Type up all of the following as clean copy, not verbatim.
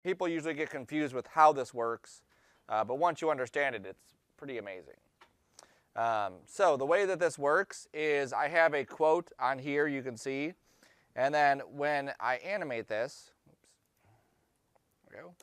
People usually get confused with how this works, but once you understand it, it's pretty amazing. So the way that this works is I have a quote on here you can see, and then when I animate this, there we go,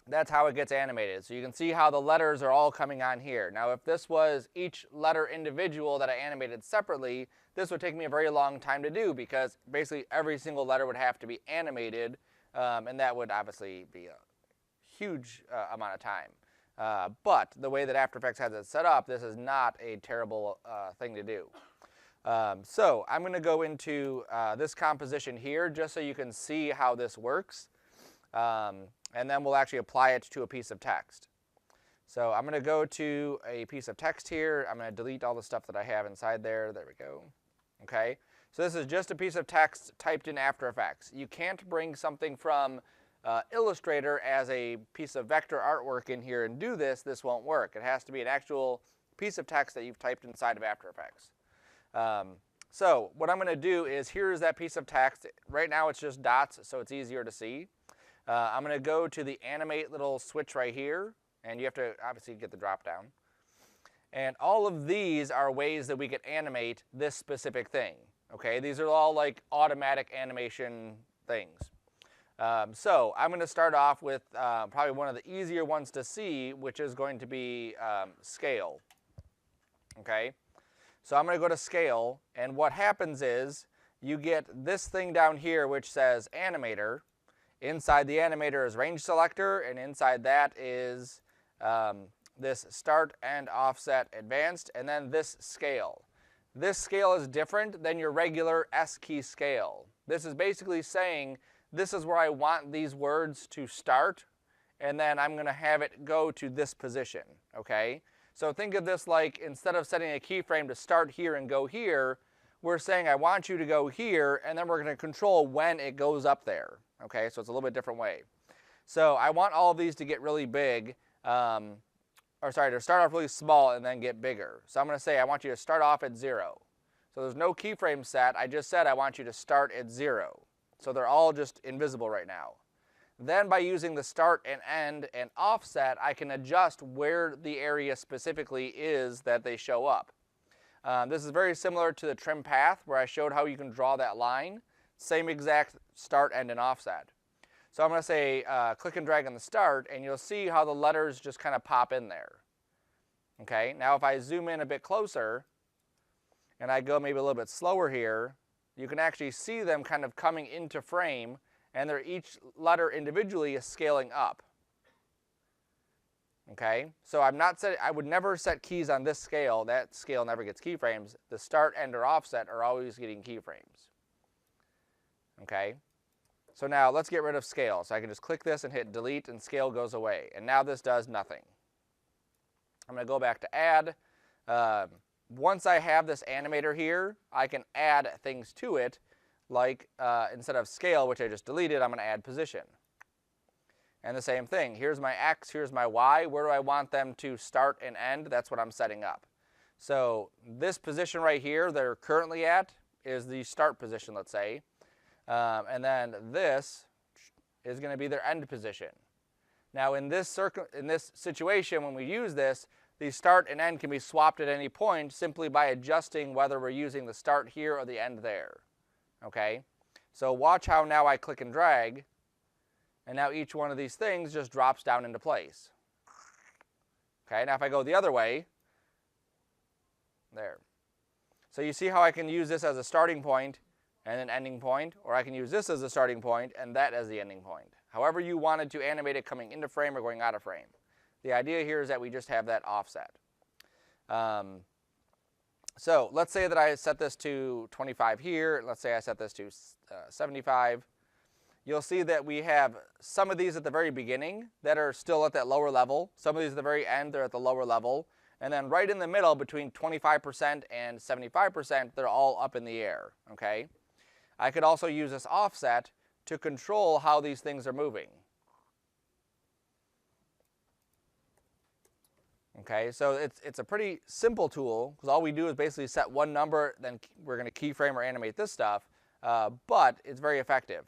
that's how it gets animated. So you can see how the letters are all coming on here. Now if this was each letter individual that I animated separately, this would take me a very long time to do because basically every single letter would have to be animated, and that would obviously be a huge amount of time. But the way that After Effects has it set up, this is not a terrible thing to do. So I'm going to go into this composition here just so you can see how this works. And then we'll actually apply it to a piece of text. So I'm going to go to a piece of text here. I'm going to delete all the stuff that I have inside there. There we go. Okay. So this is just a piece of text typed in After Effects. You can't bring something from Illustrator as a piece of vector artwork in here and do this. This won't work. It has to be an actual piece of text that you've typed inside of After Effects. So what I'm going to do is here's that piece of text. Right now it's just dots, so it's easier to see. I'm going to go to the animate little switch right here, and you have to obviously get the drop down. And all of these are ways that we can animate this specific thing. Okay, these are all like automatic animation things. So I'm going to start off with probably one of the easier ones to see, which is going to be scale. Okay, so I'm going to go to scale, and what happens is you get this thing down here which says animator. Inside the animator is range selector, and inside that is this start and offset advanced, and then this scale. This scale is different than your regular S key scale. This is basically saying this is where I want these words to start, and then I'm going to have it go to this position. Okay? So think of this like instead of setting a keyframe to start here and go here, we're saying I want you to go here, and then we're going to control when it goes up there. Okay, so it's a little bit different way. So I want all of these to get really big, to start off really small and then get bigger. So I'm going to say I want you to start off at 0. So there's no keyframe set. I just said I want you to start at 0. So they're all just invisible right now. Then by using the start and end and offset, I can adjust where the area specifically is that they show up. This is very similar to the trim path where I showed how you can draw that line. Same exact start, end, and offset. So I'm going to say click and drag on the start, and you'll see how the letters just kind of pop in there. Okay, now if I zoom in a bit closer, and I go maybe a little bit slower here, you can actually see them kind of coming into frame, and each letter individually is scaling up. Okay, so I would never set keys on this scale. That scale never gets keyframes. The start, end, or offset are always getting keyframes. Okay, so now let's get rid of scale. So I can just click this and hit delete, and scale goes away. And now this does nothing. I'm going to go back to add. Once I have this animator here, I can add things to it, like instead of scale, which I just deleted, I'm going to add position. And the same thing. Here's my X, here's my Y. Where do I want them to start and end? That's what I'm setting up. So this position right here they're currently at is the start position, let's say. And then this is going to be their end position. Now in this situation, when we use this, the start and end can be swapped at any point simply by adjusting whether we're using the start here or the end there. Okay? So watch how now I click and drag, and now each one of these things just drops down into place. Okay, now if I go the other way, there. So you see how I can use this as a starting point and an ending point, or I can use this as a starting point and that as the ending point. However you wanted to animate it coming into frame or going out of frame. The idea here is that we just have that offset. So let's say that I set this to 25 here. Let's say I set this to 75. You'll see that we have some of these at the very beginning that are still at that lower level. Some of these at the very end, they're at the lower level. And then right in the middle, between 25% and 75%, they're all up in the air. Okay? I could also use this offset to control how these things are moving. Okay, so it's a pretty simple tool because all we do is basically set one number, then we're going to keyframe or animate this stuff, but it's very effective.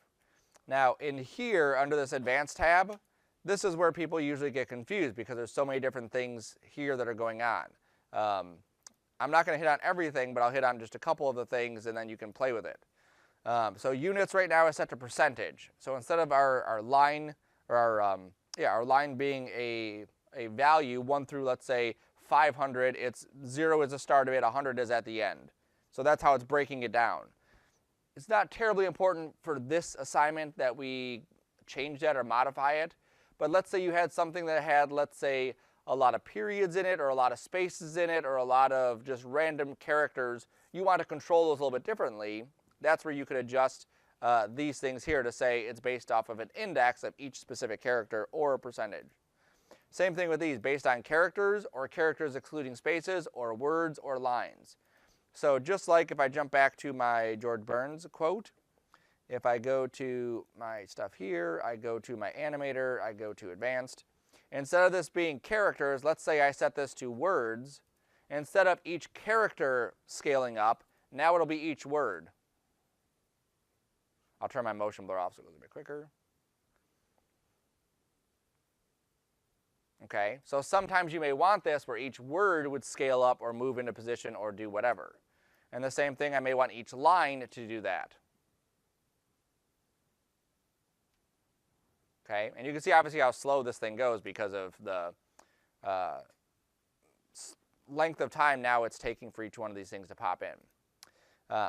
Now in here, under this Advanced tab, this is where people usually get confused because there's so many different things here that are going on. I'm not going to hit on everything, but I'll hit on just a couple of the things and then you can play with it. So units right now is set to percentage. So instead of our line, or our line being a value 1 through, let's say, 500, it's 0 is the start of it, 100 is at the end. So that's how it's breaking it down. It's not terribly important for this assignment that we change that or modify it, but let's say you had something that had, let's say, a lot of periods in it, or a lot of spaces in it, or a lot of just random characters. You want to control those a little bit differently. That's where you could adjust these things here to say it's based off of an index of each specific character or a percentage. Same thing with these, based on characters or characters excluding spaces or words or lines. So just like if I jump back to my George Burns quote, if I go to my stuff here, I go to my animator, I go to advanced. Instead of this being characters, let's say I set this to words. Instead of each character scaling up, now it'll be each word. I'll turn my motion blur off so it goes a bit quicker. Okay, so sometimes you may want this where each word would scale up or move into position or do whatever. And the same thing, I may want each line to do that. Okay, and you can see obviously how slow this thing goes because of the length of time now it's taking for each one of these things to pop in.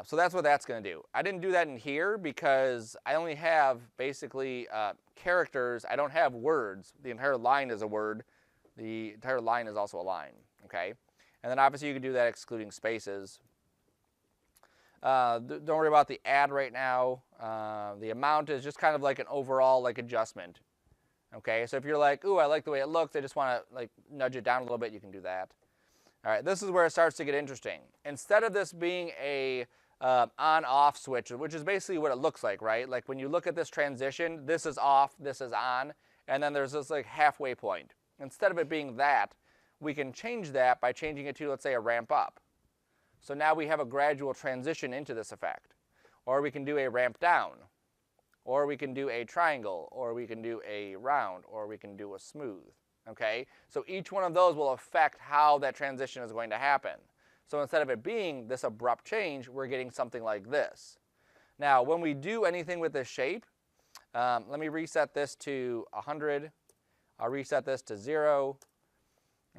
So that's what that's going to do. I didn't do that in here because I only have basically characters. I don't have words. The entire line is a word. The entire line is also a line. Okay, and then obviously you can do that excluding spaces. Don't worry about the add right now. The amount is just kind of like an overall like adjustment. Okay, so if you're like, ooh, I like the way it looks, I just want to like nudge it down a little bit, you can do that. All right, this is where it starts to get interesting. Instead of this being a on-off switch, which is basically what it looks like, right? Like when you look at this transition, this is off, this is on, and then there's this like halfway point. Instead of it being that, we can change that by changing it to, let's say, a ramp up. So now we have a gradual transition into this effect. Or we can do a ramp down, or we can do a triangle, or we can do a round, or we can do a smooth. Okay, so each one of those will affect how that transition is going to happen. So instead of it being this abrupt change, we're getting something like this. Now, when we do anything with this shape, let me reset this to 100. I'll reset this to 0.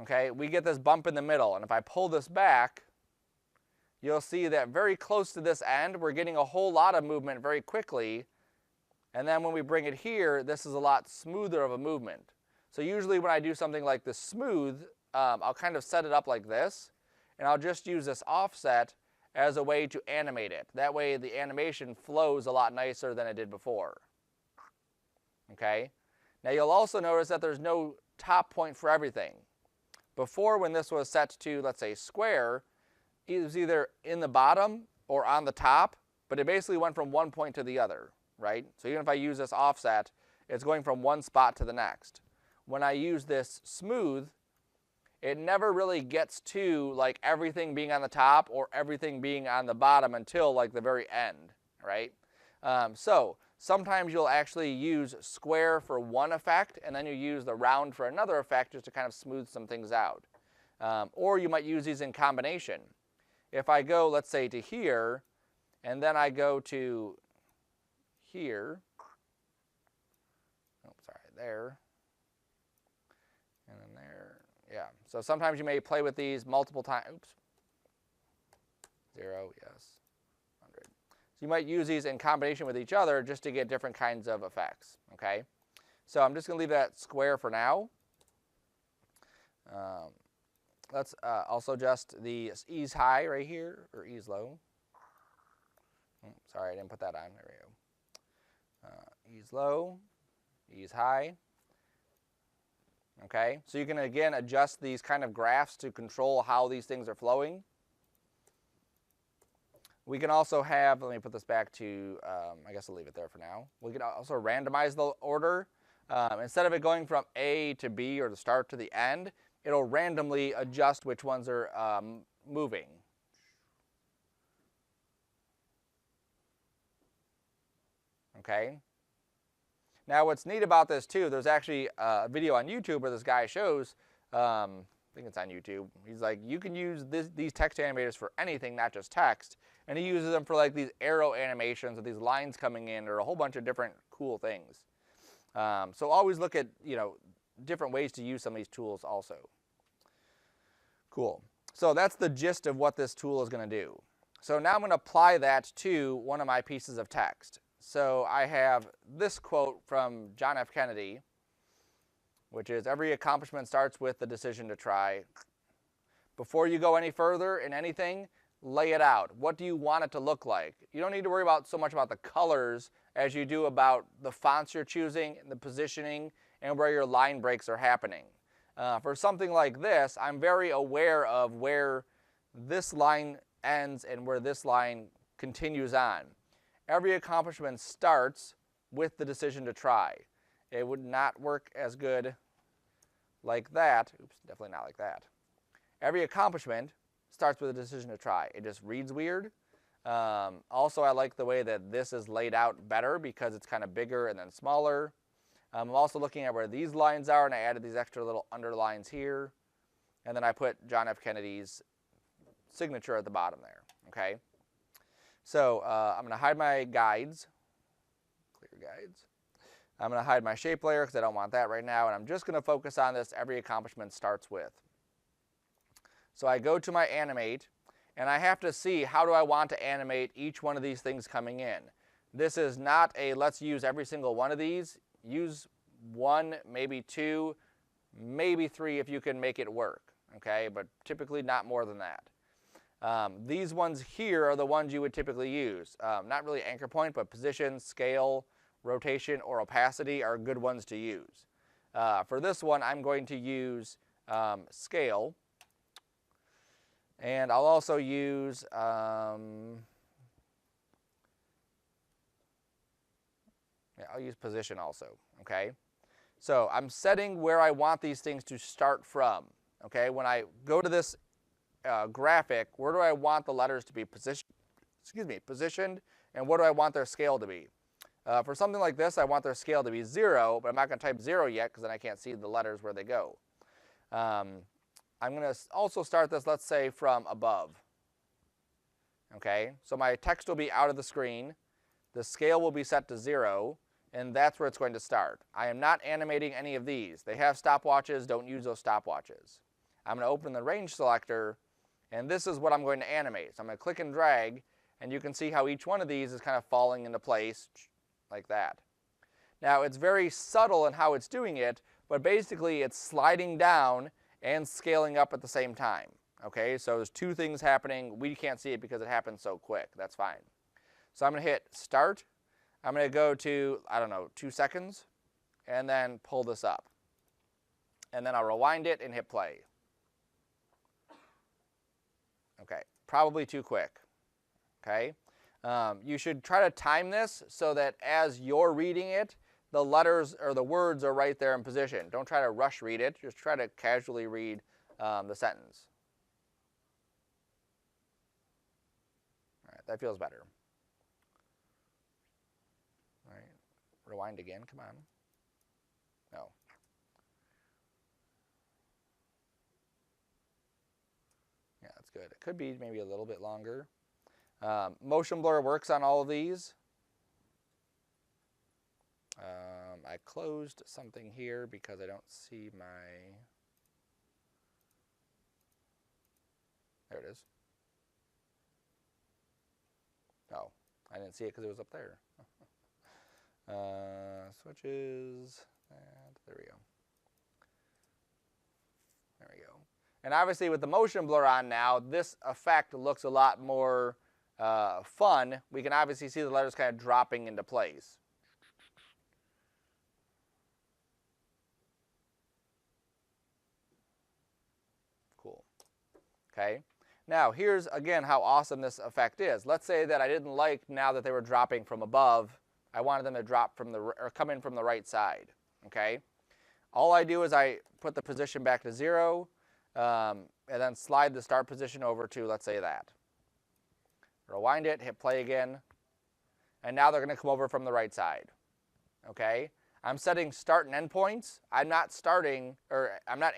Okay, we get this bump in the middle, and if I pull this back, you'll see that very close to this end, we're getting a whole lot of movement very quickly. And then when we bring it here, this is a lot smoother of a movement. So usually when I do something like this smooth, I'll kind of set it up like this, and I'll just use this offset as a way to animate it. That way the animation flows a lot nicer than it did before. Okay? Now you'll also notice that there's no top point for everything. Before, when this was set to, let's say, square, it was either in the bottom or on the top, but it basically went from one point to the other, right? So even if I use this offset, it's going from one spot to the next. When I use this smooth, it never really gets to like everything being on the top or everything being on the bottom until like the very end, right? So sometimes you'll actually use square for one effect and then you use the round for another effect just to kind of smooth some things out. Or you might use these in combination. If I go, let's say, to here, and then I go to here, oh, sorry, there, and then there, yeah. So sometimes you may play with these multiple times. Oops. 0, yes, 100. So you might use these in combination with each other just to get different kinds of effects, okay? So I'm just going to leave that square for now. Let's also adjust the ease high right here, or ease low. Oh, sorry, I didn't put that on. There we go. Ease low, ease high. Okay, so you can again adjust these kind of graphs to control how these things are flowing. We can also have, let me put this back to, I guess I'll leave it there for now. We can also randomize the order. Instead of it going from A to B or the start to the end, it'll randomly adjust which ones are moving. Okay? Now what's neat about this too, there's actually a video on YouTube where this guy shows, I think it's on YouTube, he's like, you can use these text animators for anything, not just text, and he uses them for like these arrow animations or these lines coming in or a whole bunch of different cool things. So always look at, different ways to use some of these tools also. Cool. So that's the gist of what this tool is going to do. So now I'm going to apply that to one of my pieces of text. So I have this quote from John F. Kennedy, which is, every accomplishment starts with the decision to try. Before you go any further in anything, lay it out. What do you want it to look like? You don't need to worry about so much about the colors as you do about the fonts you're choosing, the positioning, and where your line breaks are happening. For something like this, I'm very aware of where this line ends and where this line continues on. Every accomplishment starts with the decision to try. It would not work as good like that. Oops, definitely not like that. Every accomplishment starts with a decision to try. It just reads weird. Also, I like the way that this is laid out better because it's kind of bigger and then smaller. I'm also looking at where these lines are, and I added these extra little underlines here. And then I put John F. Kennedy's signature at the bottom there, okay? So I'm going to hide my guides, clear guides. I'm going to hide my shape layer because I don't want that right now, and I'm just going to focus on this every accomplishment starts with. So I go to my animate, and I have to see how do I want to animate each one of these things coming in. This is not a let's use every single one of these. Use one, maybe two, maybe three if you can make it work, okay? But typically not more than that. These ones here are the ones you would typically use. Not really anchor point, but position, scale, rotation, or opacity are good ones to use. For this one, I'm going to use scale. And I'll also use I'll use position also, okay? So I'm setting where I want these things to start from, okay? When I go to this graphic, where do I want the letters to be positioned, and what do I want their scale to be? For something like this, I want their scale to be 0, but I'm not going to type 0 yet because then I can't see the letters where they go. I'm going to also start this, let's say, from above. Okay, so my text will be out of the screen, the scale will be set to 0, and that's where it's going to start. I am not animating any of these. They have stopwatches, don't use those stopwatches. I'm going to open the range selector, and this is what I'm going to animate. So I'm going to click and drag, and you can see how each one of these is kind of falling into place like that. Now it's very subtle in how it's doing it, but basically it's sliding down and scaling up at the same time. Okay, so there's two things happening. We can't see it because it happens so quick. That's fine. So I'm going to hit start. I'm going to go to, 2 seconds, and then pull this up. And then I'll rewind it and hit play. Okay, probably too quick. Okay, you should try to time this so that as you're reading it, the letters or the words are right there in position. Don't try to rush read it. Just try to casually read the sentence. All right, that feels better. All right, rewind again. Come on. No. Yeah, that's good. It could be maybe a little bit longer. Motion blur works on all of these. I closed something here because I don't see my... There it is. Oh, I didn't see it because it was up there. Switches, and there we go. There we go. And obviously with the motion blur on now, this effect looks a lot more fun. We can obviously see the letters kind of dropping into place. Cool. Okay. Now here's again how awesome this effect is. Let's say that I didn't like now that they were dropping from above. I wanted them to drop from or come in from the right side. Okay. All I do is I put the position back to 0, and then slide the start position over to, let's say, that. Rewind it, hit play again, and now they're going to come over from the right side. Okay? I'm setting start and end points. I'm not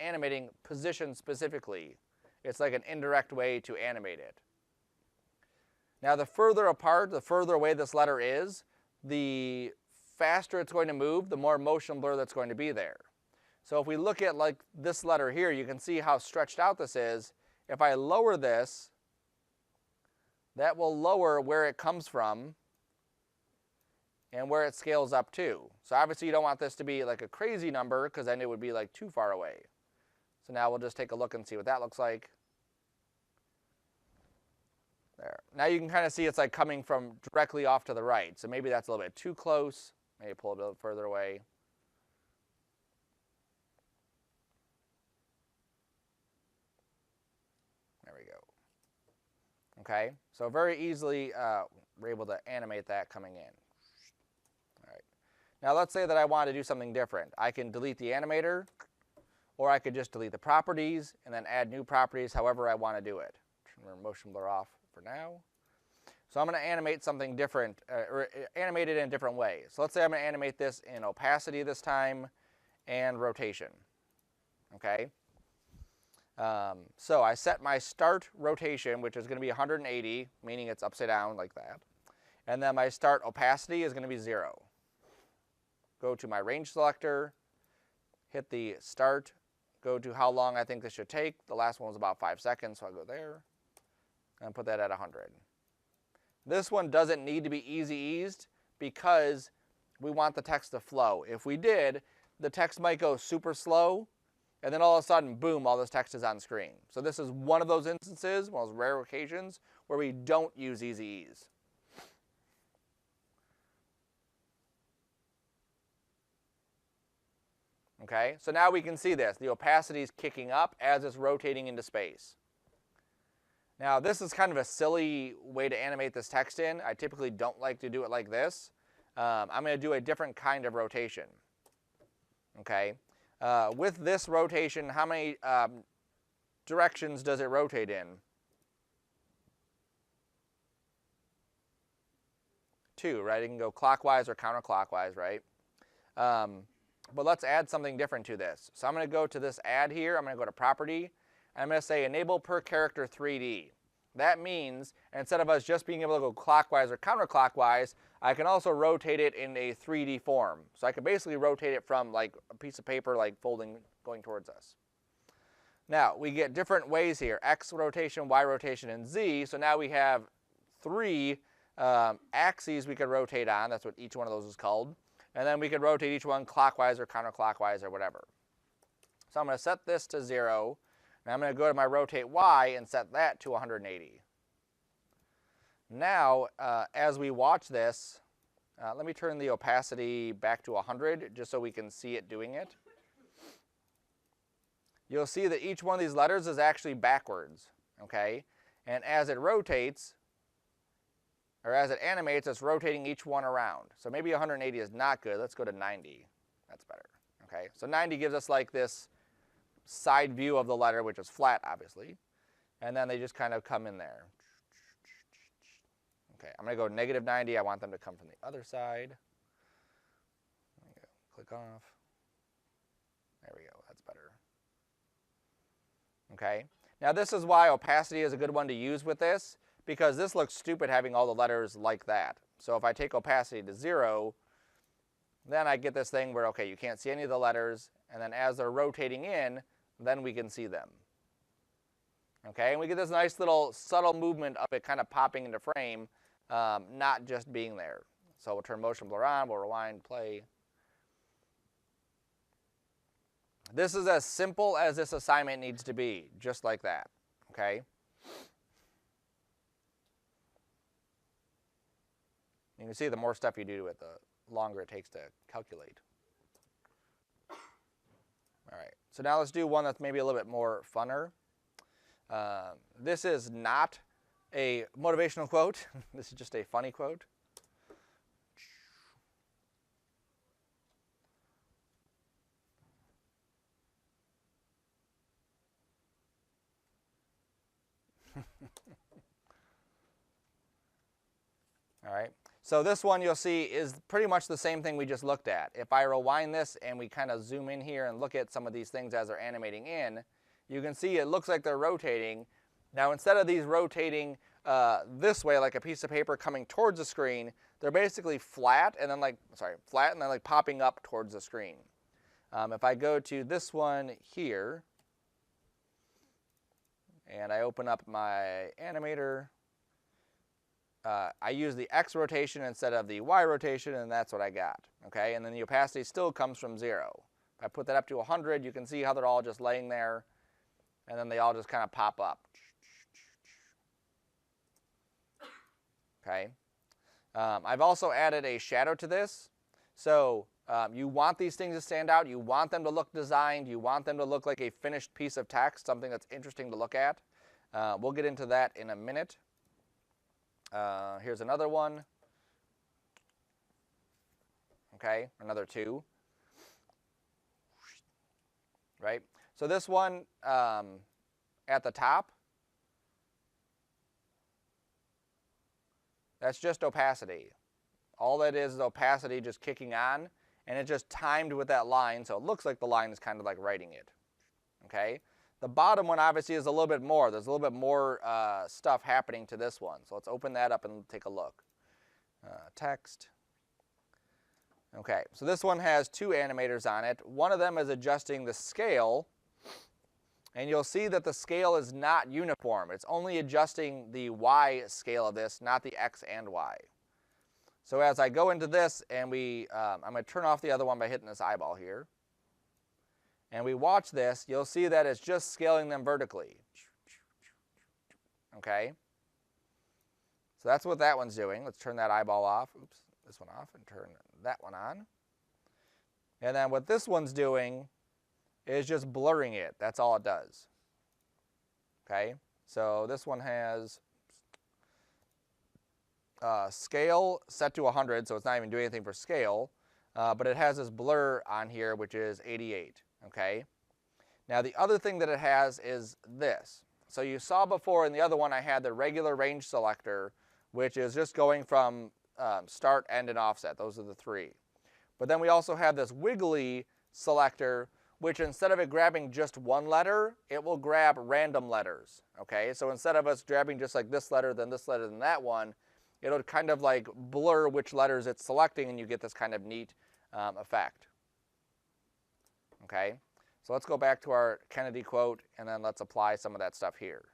animating position specifically. It's like an indirect way to animate it. Now the further apart, the further away this letter is, the faster it's going to move, the more motion blur that's going to be there. So if we look at like this letter here, you can see how stretched out this is. If I lower this, that will lower where it comes from and where it scales up to. So obviously you don't want this to be like a crazy number because then it would be like too far away. So now we'll just take a look and see what that looks like. There. Now you can kind of see it's like coming from directly off to the right. So maybe that's a little bit too close. Maybe pull it a bit further away. There we go. Okay, so very easily we're able to animate that coming in. All right. Now let's say that I want to do something different. I can delete the animator, or I could just delete the properties and then add new properties however I want to do it. Turn motion blur off for now. So I'm going to animate something different, or animate it in a different way. So let's say I'm going to animate this in opacity this time and rotation. Okay. So I set my start rotation, which is going to be 180, meaning it's upside down like that. And then my start opacity is going to be 0. Go to my range selector, hit the start, go to how long I think this should take. The last one was about 5 seconds, so I'll go there and put that at 100. This one doesn't need to be easy eased because we want the text to flow. If we did, the text might go super slow, and then all of a sudden, boom, all this text is on screen. So this is one of those instances, one of those rare occasions, where we don't use easy ease. Okay, so now we can see this. The opacity is kicking up as it's rotating into space. Now this is kind of a silly way to animate this text in. I typically don't like to do it like this. I'm going to do a different kind of rotation. Okay. With this rotation, how many directions does it rotate in? 2, right? It can go clockwise or counterclockwise, right? But let's add something different to this. So I'm going to go to this add here. I'm going to go to property. And I'm going to say enable per character 3D. That means instead of us just being able to go clockwise or counterclockwise, I can also rotate it in a 3D form. So I can basically rotate it from like a piece of paper, like folding, going towards us. Now, we get different ways here, X rotation, Y rotation, and Z. So now we have 3 axes we could rotate on. That's what each one of those is called. And then we could rotate each one clockwise or counterclockwise or whatever. So I'm going to set this to 0. And I'm going to go to my rotate Y and set that to 180. Now, as we watch this, let me turn the opacity back to 100 just so we can see it doing it. You'll see that each one of these letters is actually backwards, okay? And as it rotates, or as it animates, it's rotating each one around. So maybe 180 is not good. Let's go to 90. That's better, okay? So 90 gives us like this side view of the letter, which is flat, obviously. And then they just kind of come in there. Okay, I'm going to go negative 90. I want them to come from the other side. There we go. Click off. There we go. That's better. Okay. Now this is why opacity is a good one to use with this, because this looks stupid having all the letters like that. So if I take opacity to 0, then I get this thing where, okay, you can't see any of the letters, and then as they're rotating in, then we can see them. Okay, and we get this nice little subtle movement of it kind of popping into frame, not just being there. So we'll turn motion blur on, we'll rewind, play. This is as simple as this assignment needs to be, just like that, okay? You can see the more stuff you do to it, the longer it takes to calculate. All right, so now let's do one that's maybe a little bit more funner. This is not a motivational quote. This is just a funny quote. All right, So this one you'll see is pretty much the same thing we just looked at. If I rewind this and we kind of zoom in here and look at some of these things as they're animating in, you can see it looks like they're rotating. Now instead of these rotating this way like a piece of paper coming towards the screen, they're basically flat and then like popping up towards the screen. If I go to this one here and I open up my animator, I use the X rotation instead of the Y rotation, and that's what I got. Okay, and then the opacity still comes from 0. If I put that up to 100, you can see how they're all just laying there, and then they all just kind of pop up. Okay. I've also added a shadow to this. So you want these things to stand out. You want them to look designed. You want them to look like a finished piece of text, something that's interesting to look at. We'll get into that in a minute. Here's another one. Okay, another 2. Right? So this one at the top, that's just opacity. All that is opacity just kicking on, and it's just timed with that line, so it looks like the line is kind of like writing it. Okay? The bottom one obviously is a little bit more. There's a little bit more stuff happening to this one. So let's open that up and take a look. Text. Okay, so this one has 2 animators on it. One of them is adjusting the scale, and you'll see that the scale is not uniform. It's only adjusting the Y scale of this, not the X and Y. So as I go into this, and I'm going to turn off the other one by hitting this eyeball here, and we watch this, you'll see that it's just scaling them vertically. Okay? So that's what that one's doing. Let's turn that eyeball off. Oops, this one off, and turn that one on. And then what this one's doing is just blurring it. That's all it does. Okay? So this one has scale set to 100, so it's not even doing anything for scale. But it has this blur on here, which is 88. Okay? Now the other thing that it has is this. So you saw before in the other one I had the regular range selector, which is just going from start, end, and offset. Those are the 3. But then we also have this wiggly selector, which instead of it grabbing just one letter, it will grab random letters. Okay? So instead of us grabbing just like this letter, then that one, it'll kind of like blur which letters it's selecting, and you get this kind of neat effect. Okay, so let's go back to our Kennedy quote, and then let's apply some of that stuff here.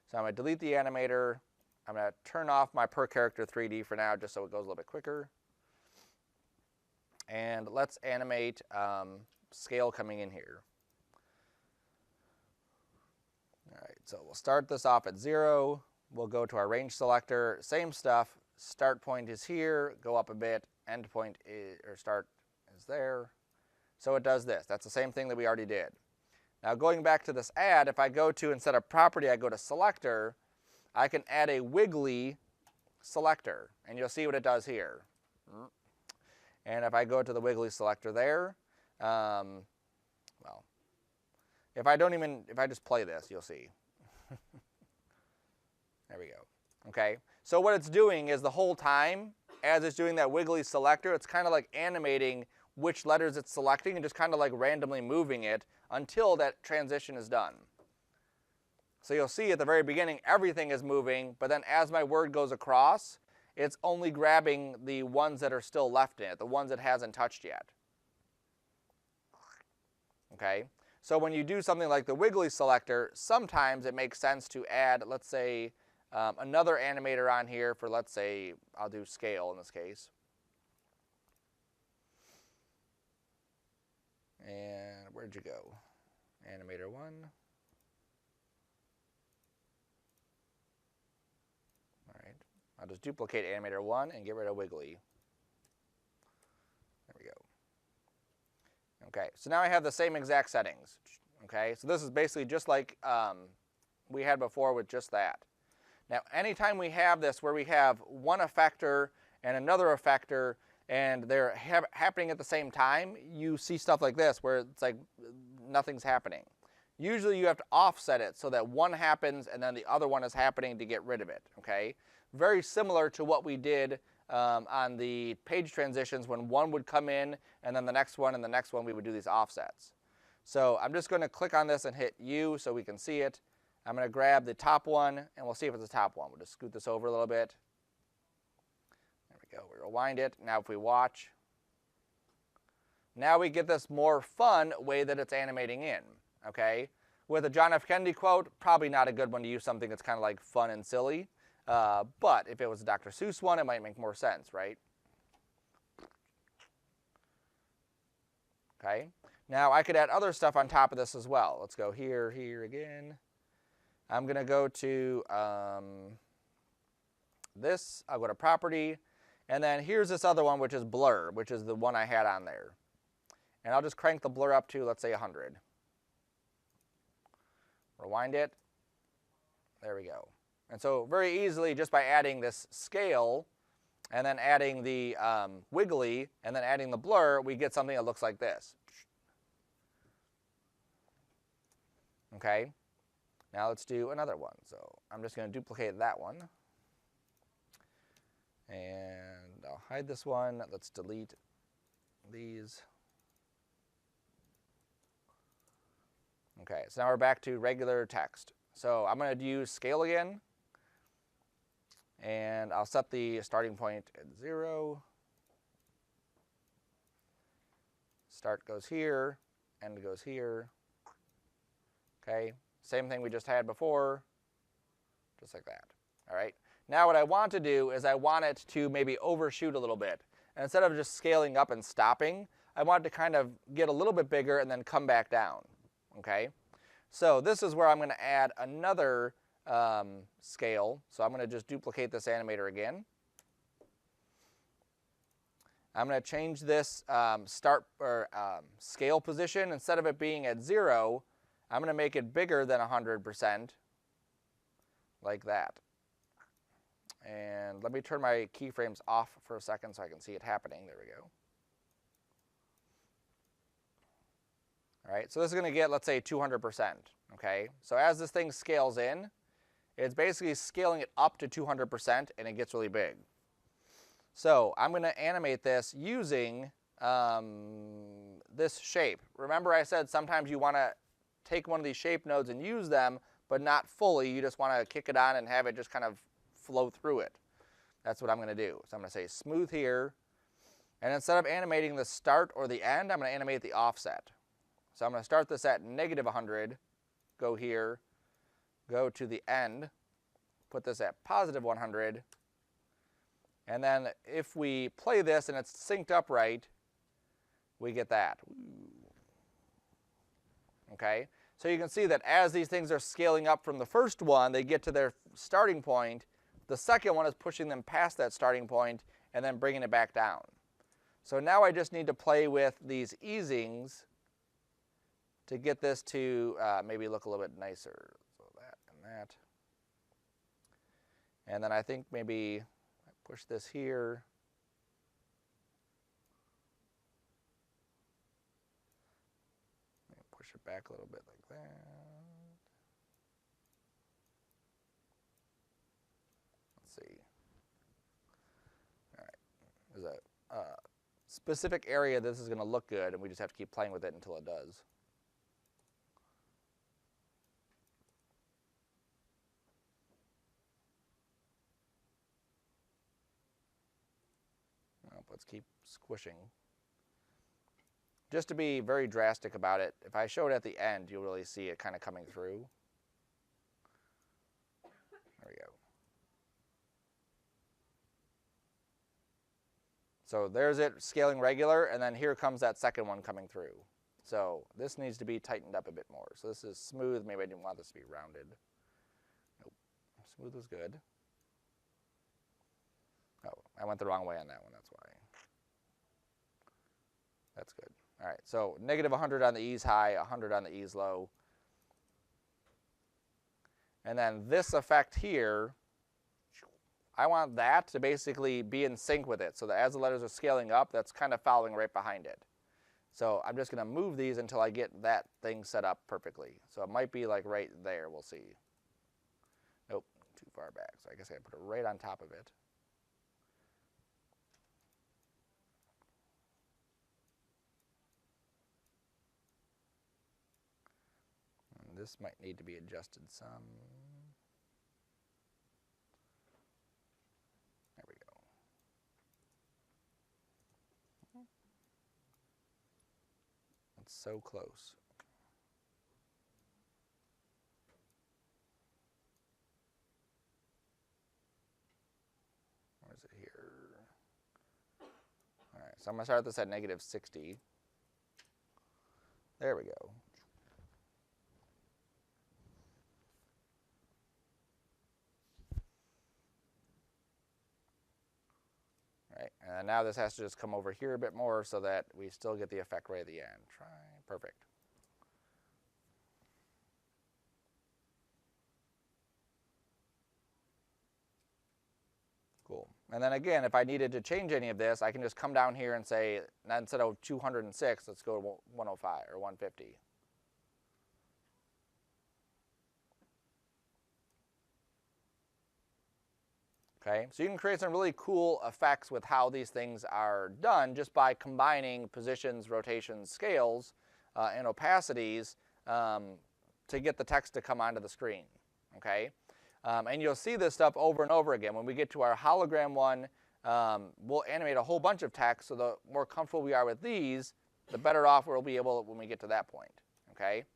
So I'm going to delete the animator. I'm going to turn off my per character 3D for now, just so it goes a little bit quicker. And let's animate scale coming in here. All right, so we'll start this off at 0. We'll go to our range selector, same stuff. Start point is here, go up a bit. End point start is there. So it does this. That's the same thing that we already did. Now going back to this add, if I go to, instead of property, I go to selector, I can add a wiggly selector, and you'll see what it does here. And if I go to the wiggly selector there, well, if I just play this, you'll see. There we go. Okay. So what it's doing is the whole time, as it's doing that wiggly selector, it's kind of like animating which letters it's selecting and just kind of like randomly moving it until that transition is done. So you'll see at the very beginning everything is moving, but then as my word goes across, it's only grabbing the ones that are still left in it, the ones it hasn't touched yet. Okay? So when you do something like the wiggly selector, sometimes it makes sense to add, let's say, another animator on here for, let's say, I'll do scale in this case. And where'd you go? Animator 1. All right. I'll just duplicate animator 1 and get rid of wiggly. There we go. Okay, so now I have the same exact settings. Okay, so this is basically just like we had before with just that. Now, anytime we have this where we have one effector and another effector, and they're happening at the same time, you see stuff like this where it's like nothing's happening. Usually you have to offset it so that one happens and then the other one is happening to get rid of it. Okay, very similar to what we did on the page transitions when one would come in and then the next one and the next one we would do these offsets. So I'm just going to click on this and hit U so we can see it. I'm going to grab the top one and we'll see if it's the top one. We'll just scoot this over a little bit. There we go. We rewind it. Now if we watch, now we get this more fun way that it's animating in. Okay? With a John F. Kennedy quote, probably not a good one to use something that's kind of like fun and silly. But if it was a Dr. Seuss one, it might make more sense, right? Okay. Now I could add other stuff on top of this as well. Let's go here, here again. I'm going to go to this. I'll go to Property. And then here's this other one, which is Blur, which is the one I had on there. And I'll just crank the blur up to, let's say, 100. Rewind it. There we go. And so very easily, just by adding this scale, and then adding the wiggly, and then adding the blur, we get something that looks like this. Okay? Now let's do another one. So I'm just going to duplicate that one. And I'll hide this one. Let's delete these. Okay, so now we're back to regular text. So I'm going to use scale again. And I'll set the starting point at 0. Start goes here, end goes here. Okay, same thing we just had before, just like that. All right. Now what I want to do is I want it to maybe overshoot a little bit. And instead of just scaling up and stopping, I want it to kind of get a little bit bigger and then come back down. Okay. So this is where I'm going to add another scale. So I'm going to just duplicate this animator again. I'm going to change this scale position. Instead of it being at 0, I'm going to make it bigger than 100%, like that. And let me turn my keyframes off for a second so I can see it happening. There we go. All right, so this is going to get, let's say, 200%. Okay, so as this thing scales in, it's basically scaling it up to 200%, and it gets really big. So I'm going to animate this using this shape. Remember I said sometimes you want to take one of these shape nodes and use them, but not fully. You just want to kick it on and have it just kind of flow through it. That's what I'm going to do. So I'm going to say smooth here. And instead of animating the start or the end, I'm going to animate the offset. So I'm going to start this at -100, go here, go to the end, put this at +100, and then if we play this and it's synced up right, we get that. Okay? So you can see that as these things are scaling up from the first one, they get to their starting point. The second one is pushing them past that starting point and then bringing it back down. So now I just need to play with these easings to get this to maybe look a little bit nicer. So that and that. And then I think maybe I push this here. Maybe push it back a little bit like that. Let's see. All right. There's a specific area this is going to look good, and we just have to keep playing with it until it does. Let's keep squishing. Just to be very drastic about it, if I show it at the end, you'll really see it kind of coming through. There we go. So there's it scaling regular, and then here comes that second one coming through. So this needs to be tightened up a bit more. So this is smooth. Maybe I didn't want this to be rounded. Nope. Smooth is good. Oh, I went the wrong way on that one. That's why. That's good. All right, so -100 on the ease high, 100 on the ease low. And then this effect here, I want that to basically be in sync with it, so that as the letters are scaling up, that's kind of following right behind it. So I'm just going to move these until I get that thing set up perfectly. So it might be like right there, we'll see. Nope, too far back, so I guess I put it right on top of it. this might need to be adjusted some. There we go. It's so close. Where is it here? All right, so I'm going to start this at -60. There we go. Right, and now this has to just come over here a bit more so that we still get the effect right at the end. Perfect. Cool. And then again, if I needed to change any of this, I can just come down here and say, instead of 206, let's go to 105 or 150. Okay, so you can create some really cool effects with how these things are done just by combining positions, rotations, scales, and opacities to get the text to come onto the screen. Okay, and you'll see this stuff over and over again. When we get to our hologram one, we'll animate a whole bunch of text, so the more comfortable we are with these, the better off we'll be able when we get to that point. Okay.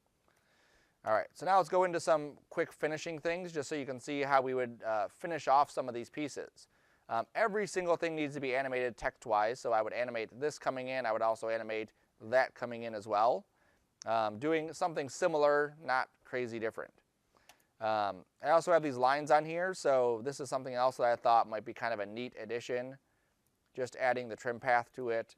All right, so now let's go into some quick finishing things just so you can see how we would finish off some of these pieces. Every single thing needs to be animated text-wise, so I would animate this coming in. I would also animate that coming in as well. Doing something similar, not crazy different. I also have these lines on here, so this is something else that I thought might be kind of a neat addition. Just adding the trim path to it.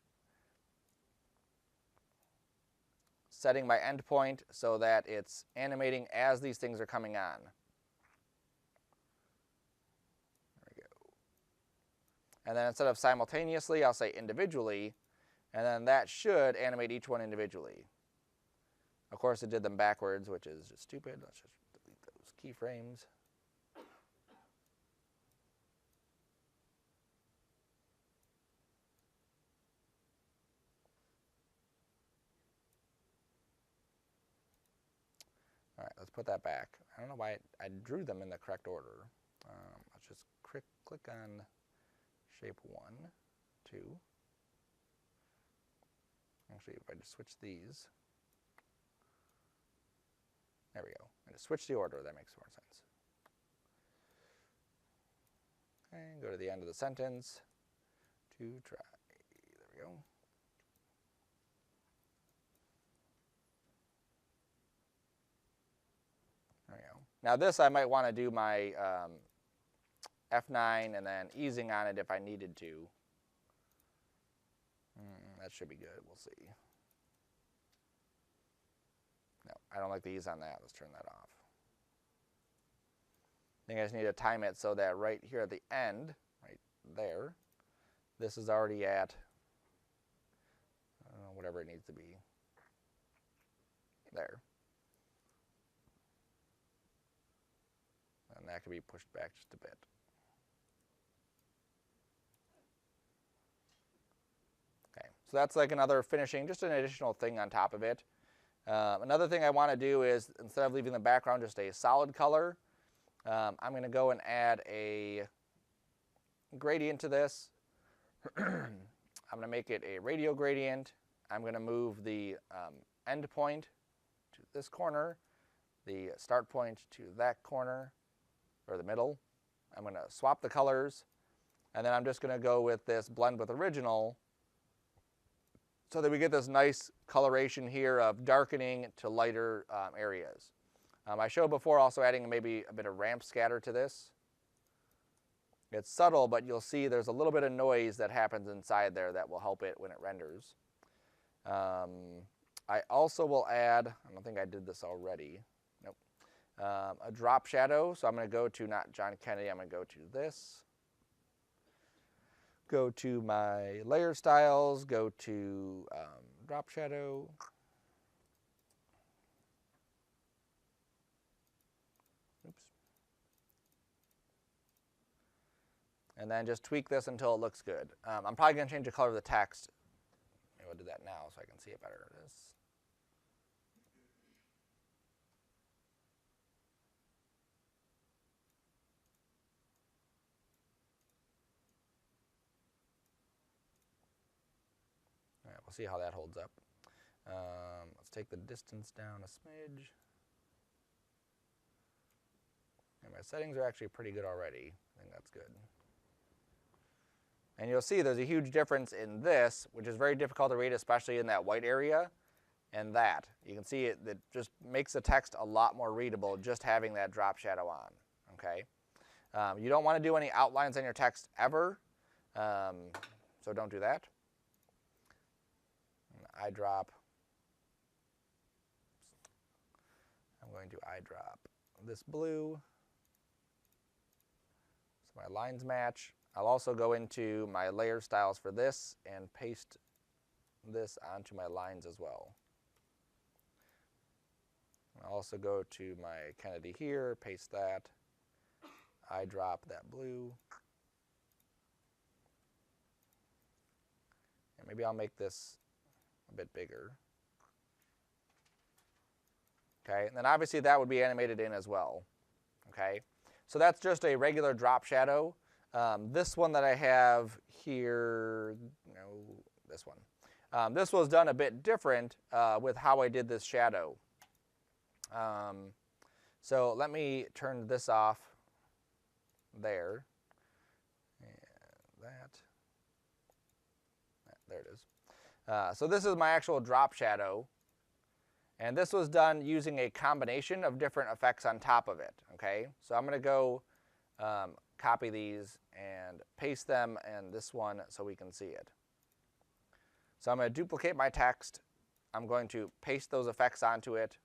Setting my endpoint so that it's animating as these things are coming on. There we go. And then instead of simultaneously, I'll say individually, and then that should animate each one individually. Of course, it did them backwards, which is just stupid. Let's just delete those keyframes. All right, let's put that back. I don't know why I drew them in the correct order. Let's just click on shape 1, 2. Actually, if I just switch these. There we go. I just switch the order. That makes more sense. And go to the end of the sentence to try. There we go. There we go. Now this I might want to do my F9 and then easing on it if I needed to. That should be good. We'll see. No, I don't like the ease on that. Let's turn that off. I think I just need to time it so that right here at the end, right there, this is already at, I don't know, whatever it needs to be. There. And that can be pushed back just a bit. Okay, so that's like another finishing, just an additional thing on top of it. Another thing I want to do is, instead of leaving the background just a solid color, I'm going to go and add a gradient to this. I'm going to make it a radial gradient. I'm going to move the end point to this corner, the start point to that corner, or the middle. I'm going to swap the colors, and then I'm just going to go with this blend with original so that we get this nice coloration here of darkening to lighter areas. I showed before also adding maybe a bit of ramp scatter to this. It's subtle, but you'll see there's a little bit of noise that happens inside there that will help it when it renders. I also will add, I don't think I did this already, nope, a drop shadow. So I'm going to go to not John Kennedy, I'm going to go to this. Go to my layer styles, go to drop shadow. Oops. And then just tweak this until it looks good. I'm probably going to change the color of the text. Maybe I'll do that now so I can see it better. we'll see how that holds up. Let's take the distance down a smidge. And my settings are actually pretty good already. I think that's good. And you'll see there's a huge difference in this, which is very difficult to read, especially in that white area, and that. You can see it just makes the text a lot more readable just having that drop shadow on. Okay. You don't want to do any outlines on your text ever, so don't do that. Eyedrop. I'm going to eyedrop this blue so my lines match. I'll also go into my layer styles for this and paste this onto my lines as well. I'll also go to my Kennedy here, paste that, eyedrop that blue. And maybe I'll make this a bit bigger. Okay, and then obviously that would be animated in as well. Okay, so that's just a regular drop shadow. This one that I have here, this one. This was done a bit different with how I did this shadow. So let me turn this off there. And that. There it is. So this is my actual drop shadow. And this was done using a combination of different effects on top of it. Okay, so I'm going to go copy these and paste them in this one so we can see it. So I'm going to duplicate my text. I'm going to paste those effects onto it.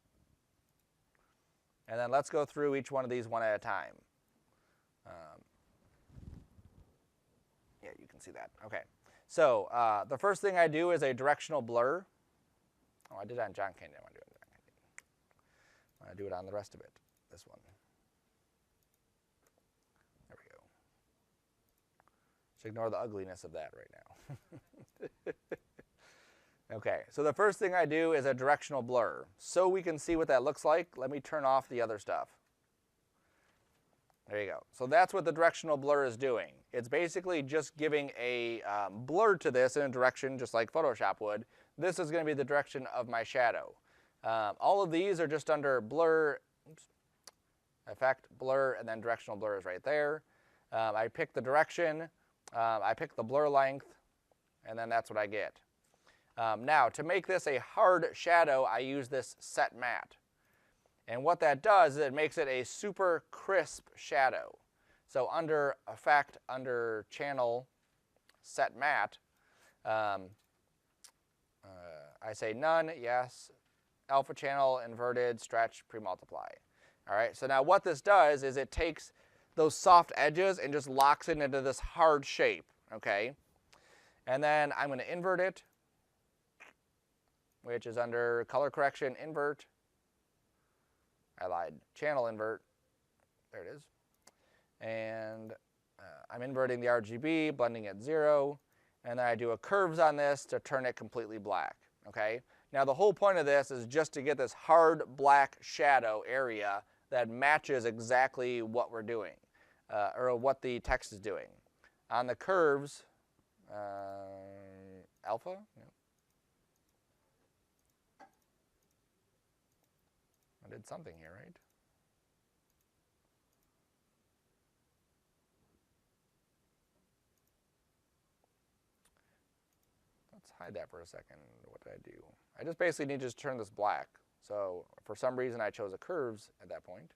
And then let's go through each one of these one at a time. Yeah, you can see that. Okay. So the first thing I do is a directional blur. Oh, I did it on John Candy. I want to do it on John Candy. I want to do it on the rest of it. This one. There we go. Just ignore the ugliness of that right now. Okay, so the first thing I do is a directional blur. So we can see what that looks like, let me turn off the other stuff. There you go. So that's what the directional blur is doing. It's basically just giving a blur to this in a direction just like Photoshop would. This is going to be the direction of my shadow. All of these are just under blur, effect, blur, and then directional blur is right there. I pick the direction, I pick the blur length, and then that's what I get. Now, to make this a hard shadow, I use this set matte. And what that does is it makes it a super crisp shadow. So under Effect, under Channel, Set Matte, I say None, yes, Alpha Channel, Inverted, Stretch, Pre-Multiply. All right, so now what this does is it takes those soft edges and just locks it into this hard shape, okay? And then I'm going to invert it, which is under Color Correction, Invert. I lied, Channel Invert. There it is. And I'm inverting the RGB, blending at 0. And then I do a curves on this to turn it completely black. Okay? Now the whole point of this is just to get this hard black shadow area that matches exactly what we're doing, or what the text is doing. On the curves, alpha? No. I did something here, right? Let's hide that for a second. What did I do? I just basically need to just turn this black. So for some reason I chose a curves at that point.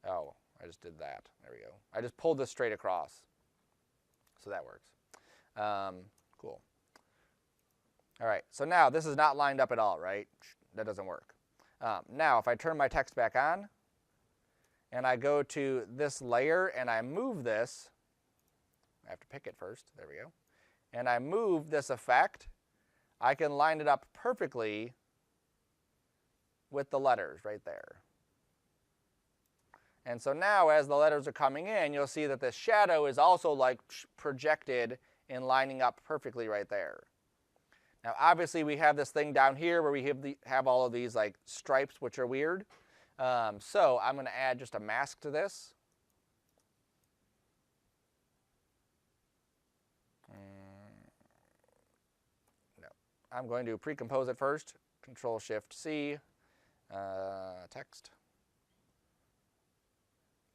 Oh, I just did that. There we go. I just pulled this straight across. So that works. Cool. All right, so now this is not lined up at all, right? That doesn't work. Now, if I turn my text back on, and I go to this layer, and I move this, I have to pick it first, there we go, and I move this effect, I can line it up perfectly with the letters right there. And so now, as the letters are coming in, you'll see that the shadow is also like projected and lining up perfectly right there. Now, obviously, we have this thing down here where we have all of these like stripes, which are weird. So I'm going to add just a mask to this. No, I'm going to pre-compose it first. Control-Shift-C, text.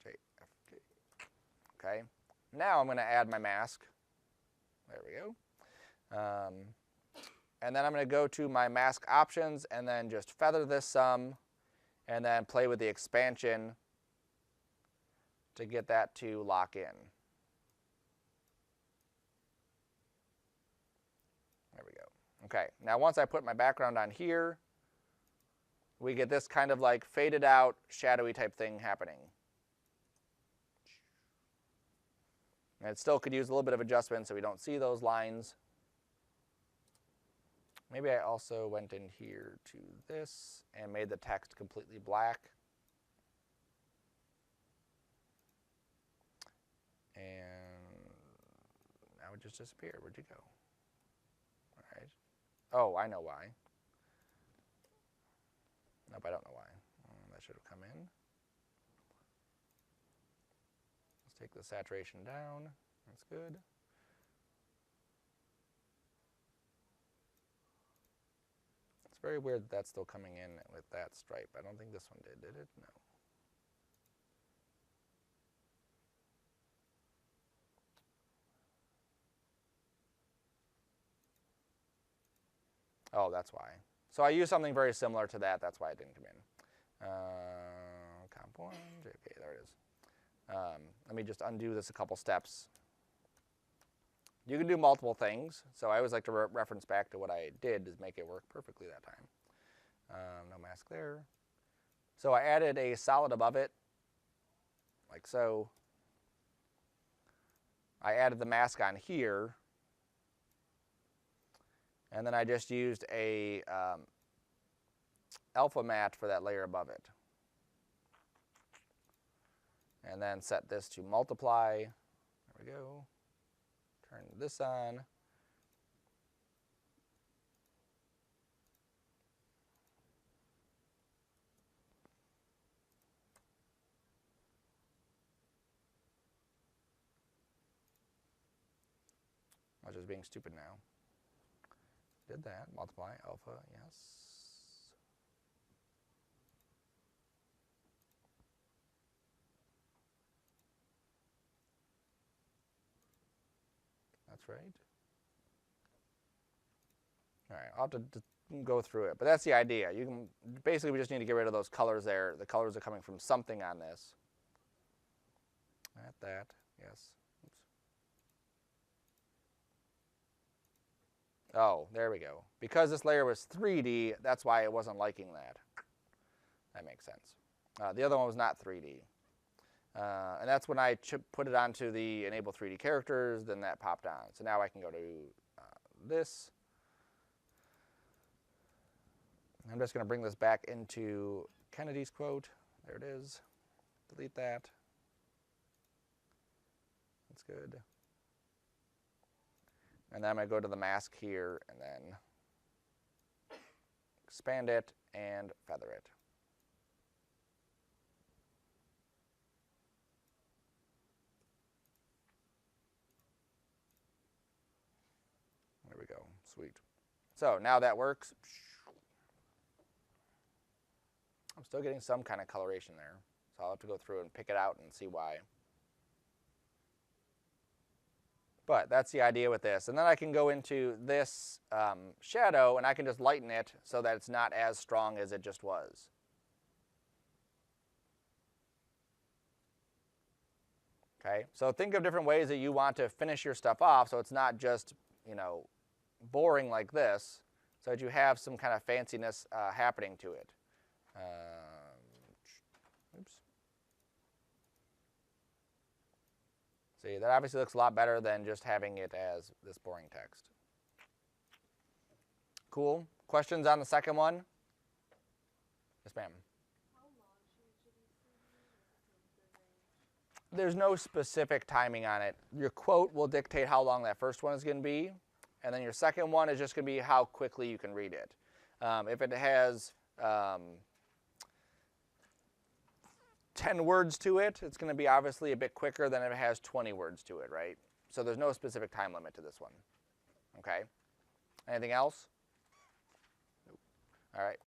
JFK. Okay. Now I'm going to add my mask. There we go. And then I'm going to go to my mask options and then just feather this some and then play with the expansion to get that to lock in. There we go. Okay, now once I put my background on here, we get this kind of like faded out, shadowy type thing happening. And it still could use a little bit of adjustment so we don't see those lines. Maybe I also went in here to this and made the text completely black. And now it just disappeared. Where'd you go? All right. Oh, I know why. Nope, I don't know why. That should have come in. Let's take the saturation down. That's good. It's very weird that that's still coming in with that stripe. I don't think this one did it? No. Oh, that's why. So I used something very similar to that. That's why it didn't come in. Comp 1, JK, there it is. Let me just undo this a couple steps. You can do multiple things, so I always like to reference back to what I did to make it work perfectly that time. No mask there. So I added a solid above it, like so. I added the mask on here, and then I just used a alpha matte for that layer above it. And then set this to multiply. There we go. Turn this on. I was just being stupid now. Did that. Multiply, alpha, yes. That's right. All right, I'll have to go through it, but that's the idea. You can basically, we just need to get rid of those colors there. The colors are coming from something on this. At that, yes. Oops. Oh, there we go. Because this layer was 3D, that's why it wasn't liking that. That makes sense. The other one was not 3D. And that's when I put it onto the enable 3D characters, then that popped on. So now I can go to this. I'm just going to bring this back into Kennedy's quote. There it is. Delete that. That's good. And then I'm going to go to the mask here and then expand it and feather it. There we go. Sweet. So now that works. I'm still getting some kind of coloration there. So I'll have to go through and pick it out and see why. But that's the idea with this. And then I can go into this shadow and I can just lighten it so that it's not as strong as it just was. Okay, so think of different ways that you want to finish your stuff off so it's not just, you know, boring like this, so that you have some kind of fanciness happening to it. Oops. See, that obviously looks a lot better than just having it as this boring text. Cool. Questions on the second one? Yes, ma'am. How long should each of these be? There's no specific timing on it. Your quote will dictate how long that first one is going to be, and then your second one is just going to be how quickly you can read it. If it has 10 words to it, it's going to be obviously a bit quicker than if it has 20 words to it, right? So there's no specific time limit to this one. Okay? Anything else? All right.